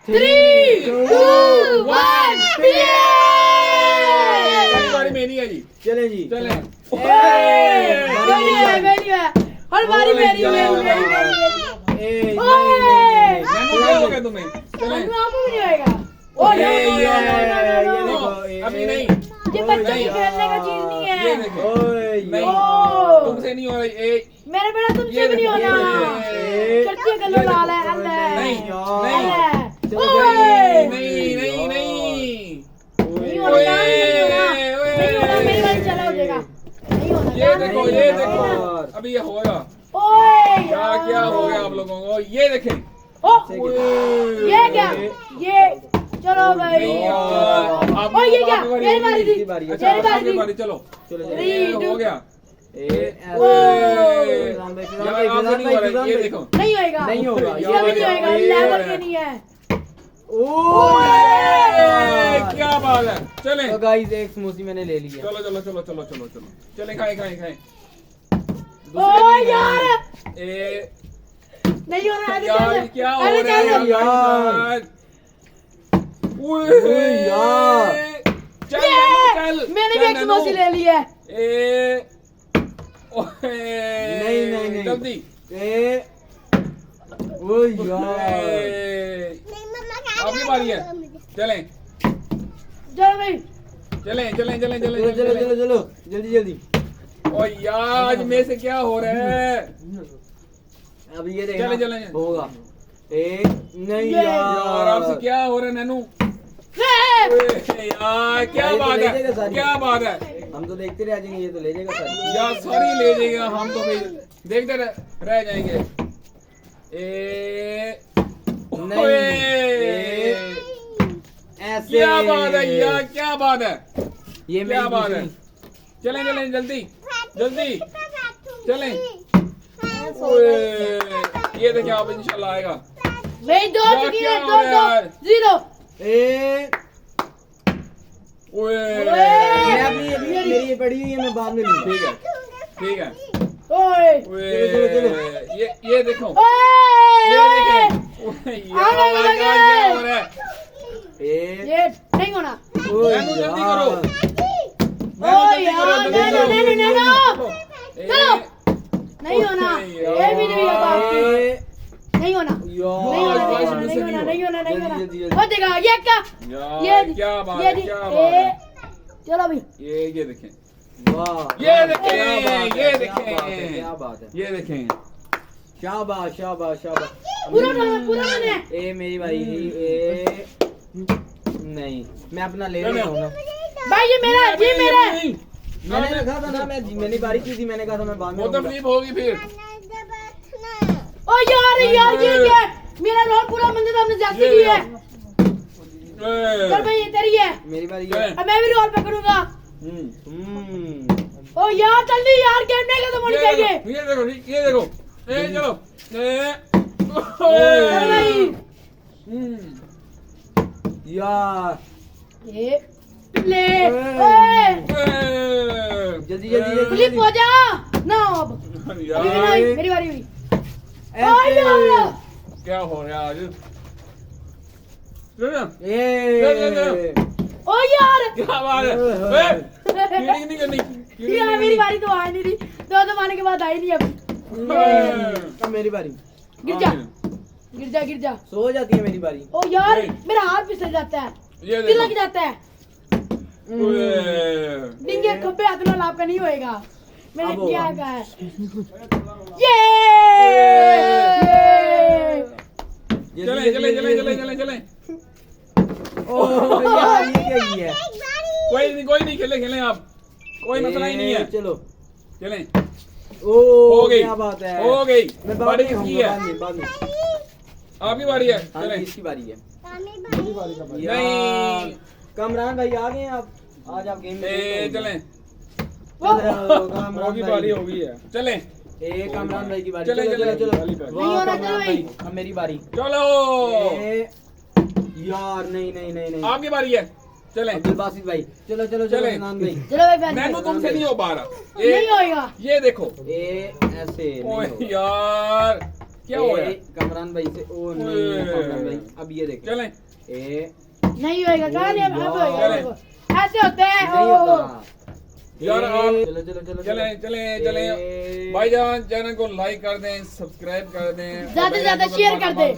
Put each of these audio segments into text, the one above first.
3 2 1 बारी मेरी है जी। चले जी चले मेरी है और बारी मेरी क्या हो गया तुम्हें? चले अभी नहीं, ये बच्चों की खेलने का चीज नहीं है। ये देखो नहीं, तुमसे नहीं हो रही। मेरे बेटा तुमसे भी नहीं होना। चट्टी कलर लाल है अल्लाह नहीं नहीं नहीं नहीं नहीं नहीं होना मेरी बारी चला हो जाएगा। नहीं होना ये देखो अभी ये होगा। क्या हो गया आप लोगों को? ये देखें ये क्या ये चलो भाई और ये क्या मेरी बारी थी अच्छा आपकी बारी। चलो हो गया। यार आपसे नहीं हो रहा है। ये देखो नहीं होएगा ये भी नहीं होएगा लेवल के नहीं है। क्या बात है। चलें तो गाइस एक समोसी मैंने ले लिया। चलो चलें खाएं ओ यार नहीं हो रहा है यार क्या हो रहा है यार? यार चल मैंने भी एक समोसी ले ली है। नहीं जल्दी ओ यार आपकी बारी है। चलें चलो भाई चलें चलो जल्दी ओ यार आज में से क्या हो रहा है? अभी ये देखना चलें होगा। एक नहीं यार आपसे क्या हो रहा है नैनू? यार क्या बात है। हम तो देखते रह जाएंगे। ये तो ले जाएगा सर यार सारी ले जाएगा। हम तो भाई देखते रह जाएंगे। ऐसे क्या बात है यार क्या बात है ये क्या बात है। चलें जल्दी चलें। ये देखिए आप इंशाल्लाह आएगा। भाई दो चुकी है 2-0 मेरी ये पड़ी हुई है। मैं बाद में लूँ। ठीक है चलो ये देखो ये यार क्या हो रहा है? ये नहीं होना। नैनू जल्दी करो। चलो नहीं होना। ये भी नहीं होगा। नहीं होना हो जाएगा। ये क्या क्या बात है चलो भाई ये देखें वाह ये देखें ये देखें शाबाश पूरा मैंने ए मेरी भाई नहीं मैं अपना ले रहा हूँ ना भाई ये मेरा मैंने रखा था ना। मेरी बारी की थी। मैंने कहा था मैं बाद में वो तकलीफ होगी फिर। ओ यार ये क्या मेरा रोल पूरा मंदिर हमने जाती की है। चल भाई ये तेरी है। मेरी बारी अब मैं भी रोल पकड़ूंगा। ओ यार जल्दी यार गेम नहीं खत्म होनी चाहिए। ये देखो चलो चल भाई यार ये ले जल्दी फ्लिप हो जा ना अब मेरी बारी हुई। क्या हो रहा है आज? ओ यार क्या बात है? नहीं करनी यार मेरी बारी तो आई नहीं रही। दो मारने के बाद आई नहीं अब मेरी बारी। गिर जा सो जाती है मेरी बारी। ओ यार मेरा हाथ फिसल जाता है। दिल लग जाता है। डिंगे खब्बे हाथ में लाभ का नहीं होएगा। मैंने क्या कहा है? ये चले ओह यार ये क्या है? कोई नहीं खेलें आप। कोई मसला ही नहीं है। चलो चलें। ओ हो गई क्या बात है। हो गई। मैं बारी किसकी है? बाद में आपकी बारी है। चलें। किसकी बारी है? नहीं कमरान भाई आ गए आप। आज आप गेम में चलें। कमरान की बारी हो गई है। चलें। कमरान भाई की बारी। चलो नहीं हो रहा। चलो भाई अब मेरी बारी। चलो यार नहीं आपकी बारी है। चलें। अब्दुल बासित भाई चलो चलें। अदनान भाई चलो भाई नैनू तुमसे नहीं हो पा रहा। नहीं होएगा। ये देखो ऐसे ओए यार क्या हो गया? कमरान भाई से ओ नहीं कमरान भाई अब ये देखो चलें ए नहीं होएगा कहाँ नहीं अब होएगा चले। देखो। ऐसे होते हैं नहीं ओ होता यार आप चलो चलो चलो चलें भाईजान चैनल को लाइक कर दें सब्सक्राइब कर दें ज्यादा से ज्यादा शेयर कर दें।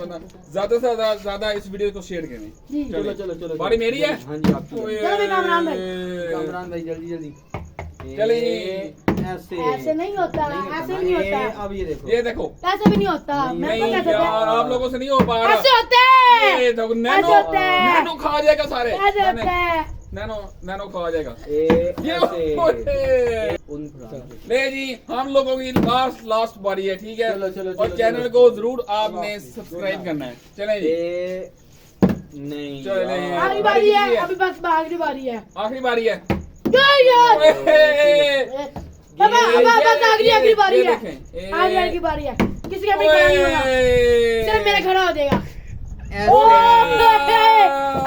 ज्यादा से ज्यादा इस वीडियो को शेयर करें जी चलो चलो चलो बारी मेरी है हाँ जी आपकी ओए। चलो भाई कमरान भाई जल्दी जल्दी चले। ऐसे ऐसे नहीं होता ऐसे ना। नहीं होता अब ये देखो ये देखो ऐसे भी नहीं होता नहीं, मैं नहीं तो कैसे यार आप लोगों से नहीं हो पा रहा ऐसे होते हैं ये देखो नैनो ऐसे होते हैं। नैनो खा जाएगा सारे ऐसे होते हैं नैनो नैनो खा जाएगा ए ऐसे ओए। उन ले जी हम लोगों की लास्ट बारी है ठीक है चलो, चलो, और चलो, चैनल चलो। को जरूर आपने सब्सक्राइब करना है चलें जी ए नहीं चले। यार। आखिरी बारी है अभी बस आखिरी बारी है आखिरी बारी है यार ओए। बाबा बस आखिरी बारी ये है देखें। आखिरी बारी है किसी का भी खड़ा नहीं होगा सिर्फ मेरा खड़ा हो जाएगा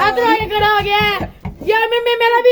ऐसे आगे खड़ा हो गया यार मैं मेरा भी